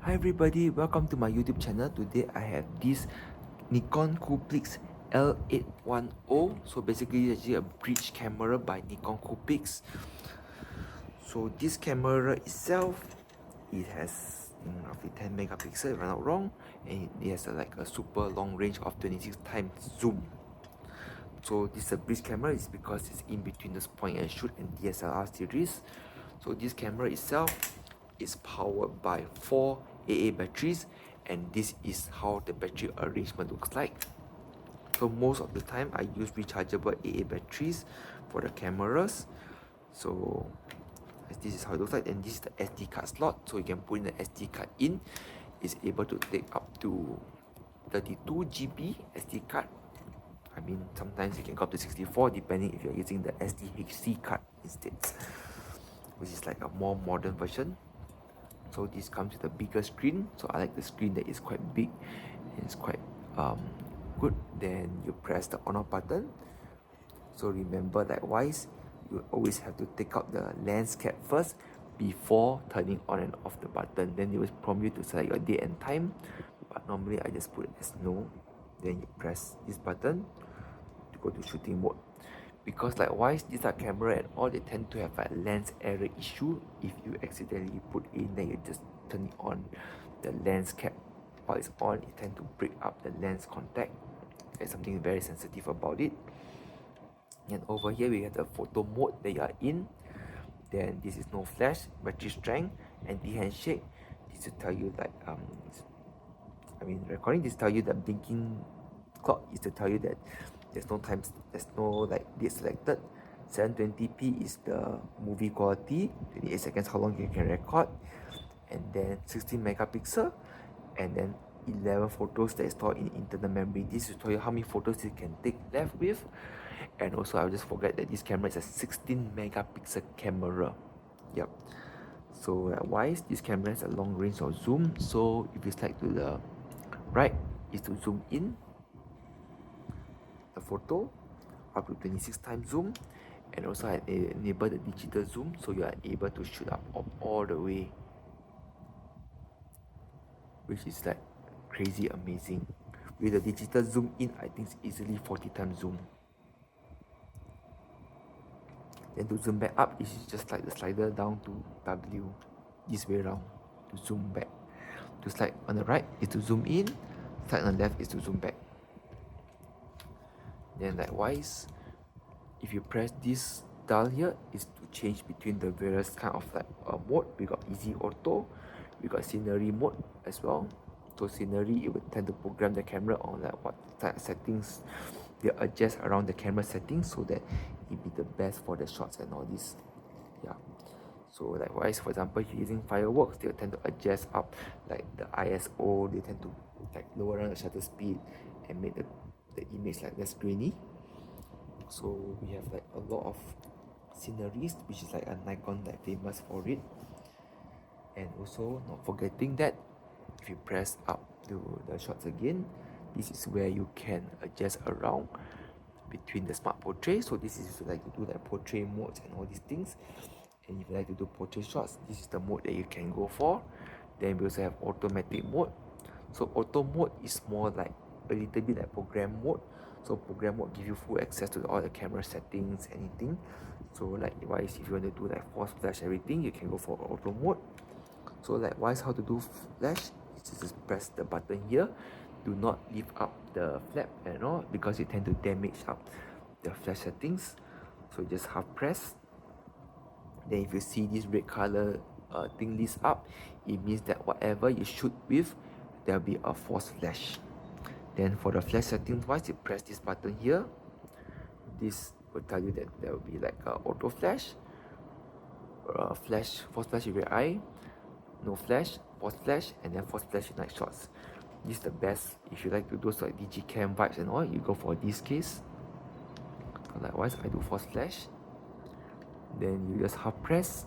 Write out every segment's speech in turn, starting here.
Hi everybody, welcome to my YouTube channel. Today I have this Nikon Coolpix L810. So basically it's actually a bridge camera by Nikon Coolpix. So this camera itself, it has roughly 10 megapixels if I'm not wrong, and it has like a super long range of 26 times zoom. So this is a bridge camera is because it's in between the point and shoot and DSLR series. So this camera itself is powered by 4 AA batteries, and this is how the battery arrangement looks like. So most of the time I use rechargeable AA batteries for the cameras. So this is how it looks like, and this is the SD card slot, so you can put in the SD card in. It's able to take up to 32 GB SD card. I mean, sometimes you can go up to 64 depending if you're using the SDHC card instead, which is like a more modern version. So this comes with a bigger screen, so I like the screen that is quite big and it's quite good. Then you press the on off button. So remember, likewise, you always have to take out the lens cap first before turning on and off the button. Then they will prompt you to select your date and time, but normally I just put it as no. Then you press this button to go to shooting mode. Because likewise, these are camera and all, they tend to have a lens error issue. If you accidentally put in, then you just turn it on, the lens cap while it's on, it tends to break up the lens contact. There's something very sensitive about it. And over here we have the photo mode that you are in. Then this is no flash, battery strength, anti-handshake. This will tell you like recording this tell you the blinking clock is to tell you that there's no like date selected. 720p is the movie quality, 28 seconds how long you can record, and then 16 megapixel, and then 11 photos that is stored in internal memory. This will tell you how many photos you can take left with. And also I just forget that this camera is a 16 megapixel camera. Yep. So likewise, this camera has a long range of zoom. So if you select to the right is to zoom in the photo up to 26 times zoom, and also I enable the digital zoom, so you are able to shoot up all the way, which is like crazy amazing. With the digital zoom in, I think it's easily 40 times zoom. Then to zoom back up, it's just like the slider down to W, this way around to zoom back. To slide on the right is to zoom in, slide on the left is to zoom back. Then likewise, if you press this dial here, is to change between the various kind of like mode. We got easy auto, we got scenery mode as well. So scenery, it would tend to program the camera on like what type of settings they adjust around the camera settings so that it be the best for the shots and all this. Yeah. So likewise, for example, if you're using fireworks, they'll tend to adjust up like the ISO, they tend to like lower down the shutter speed and make the image like less grainy. So we have like a lot of sceneries, which is like a Nikon like famous for it. And also not forgetting that if you press up to the shots again, this is where you can adjust around between the smart portrait. So this is if you like to do like portrait modes and all these things, and if you like to do portrait shots, this is the mode that you can go for. Then we also have automatic mode. So auto mode is more like a little bit like program mode. So program mode give you full access to all the camera settings, anything. So likewise, if you want to do like force flash everything, you can go for auto mode. So likewise, how to do flash is just press the button here. Do not lift up the flap at all because it tend to damage up the flash settings. So just half press. Then if you see this red color thing list up, it means that whatever you shoot with, there'll be a force flash. Then for the flash settings wise, you press this button here. This will tell you that there will be like a auto flash, flash, force flash with red eye, no flash, force flash, and then force flash with night shots. This is the best if you like to do like Digicam vibes and all, you go for this case. Likewise, I do force flash. Then you just half press.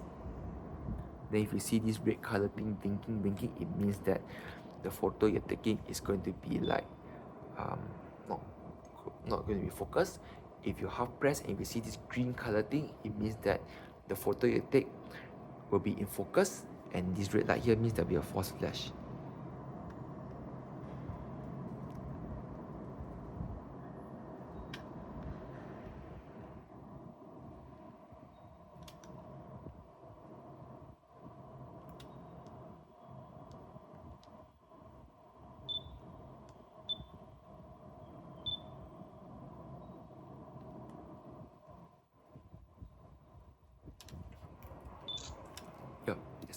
Then if you see this red color thing blinking, it means that the photo you're taking is going to be like not going to be focused. If you half press and you see this green color thing, it means that the photo you take will be in focus, and this red light here means there'll be a force flash.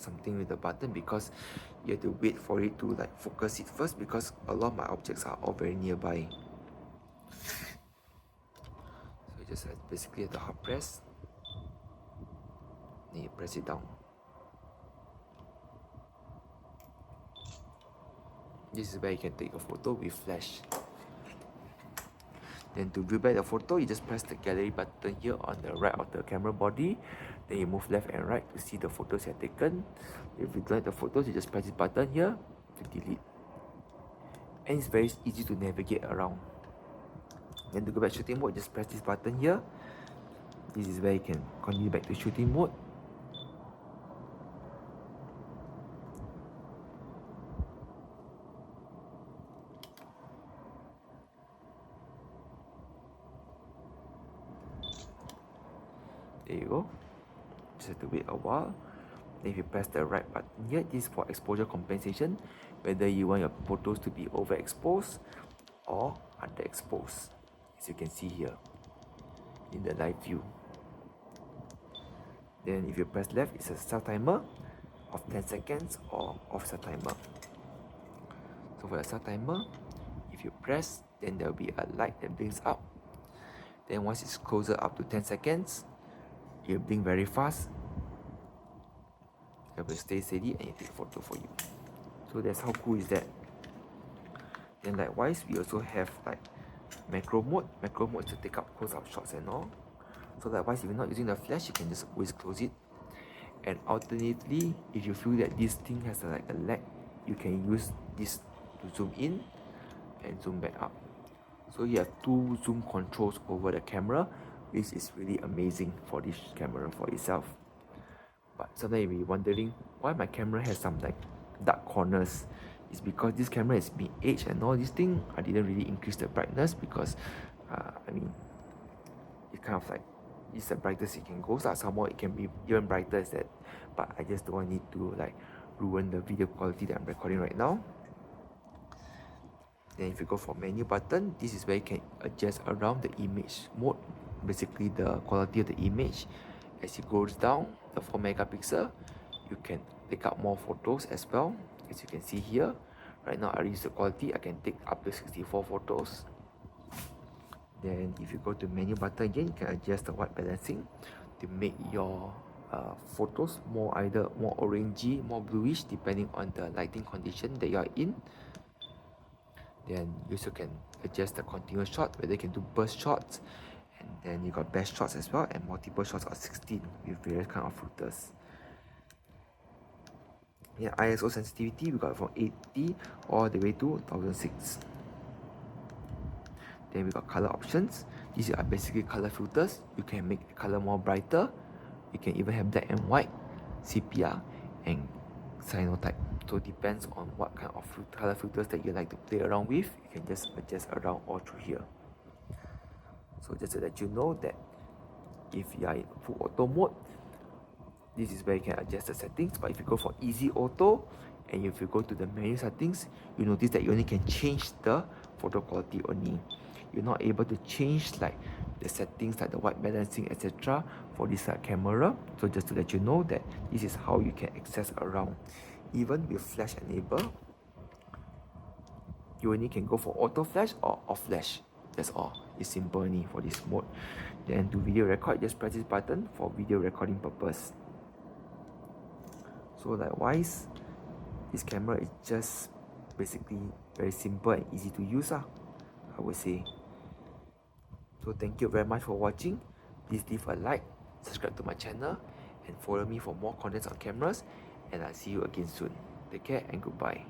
something with the button, because you have to wait for it to like focus it first, because a lot of my objects are all very nearby. So you just basically have to hard press, then you press it down. This is where you can take a photo with flash. Then to view back the photo, you just press the gallery button here on the right of the camera body. Then you move left and right to see the photos you have taken. If you don't like the photos, you just press this button here to delete. And it's very easy to navigate around. Then to go back to shooting mode, just press this button here. This is where you can continue back to shooting mode. There you go. Just have to wait a while. Then if you press the right button here, this is for exposure compensation, whether you want your photos to be overexposed or underexposed, as you can see here in the live view. Then if you press left, it's a start timer of 10 seconds or offset timer. So for the start timer, if you press, then there will be a light that blinks up. Then once it's closer up to 10 seconds, it'll blink very fast. It will stay steady and it take a photo for you. So that's how cool is that. Then likewise, we also have like macro mode. Macro mode is to take up close-up shots and all. So likewise, if you're not using the flash, you can just always close it. And alternatively, if you feel that this thing has like a lag, you can use this to zoom in and zoom back up. So you have two zoom controls over the camera, which is really amazing for this camera for itself. But sometimes you may be wondering why my camera has some like dark corners. It's because this camera is being aged and all these things. I didn't really increase the brightness because I mean, it's kind of like, it's the brightest it can go. So somehow it can be even brighter as that, but I just don't want it to like ruin the video quality that I'm recording right now. Then if you go for menu button, this is where you can adjust around the image mode, basically the quality of the image. As it goes down, the 4 megapixel, you can take out more photos as well. As you can see here, right now I use the quality, I can take up to 64 photos. Then if you go to menu button again, you can adjust the white balancing to make your photos either more orangey, more bluish, depending on the lighting condition that you are in. Then you also can adjust the continuous shot, whether you can do burst shots, and then you got best shots as well, and multiple shots of 16 with various kind of filters. Yeah, ISO sensitivity we got from 80 all the way to 1006. Then we got color options. These are basically color filters. You can make the color more brighter. You can even have black and white, sepia, and cyanotype. So it depends on what kind of color filters that you like to play around with. You can just adjust around all through here. So just to let you know that if you are in full auto mode, this is where you can adjust the settings. But if you go for easy auto, and if you go to the menu settings, you notice that you only can change the photo quality only. You're not able to change like the settings like the white balancing, etc. for this camera. So just to let you know that this is how you can access around. Even with flash enable, you only can go for auto flash or off flash. That's all. It's simple only for this mode. Then to video record, just press this button for video recording purpose. So likewise, this camera is just basically very simple and easy to use, I would say. So thank you very much for watching. Please leave a like, subscribe to my channel, and follow me for more contents on cameras. And I'll see you again soon. Take care and goodbye.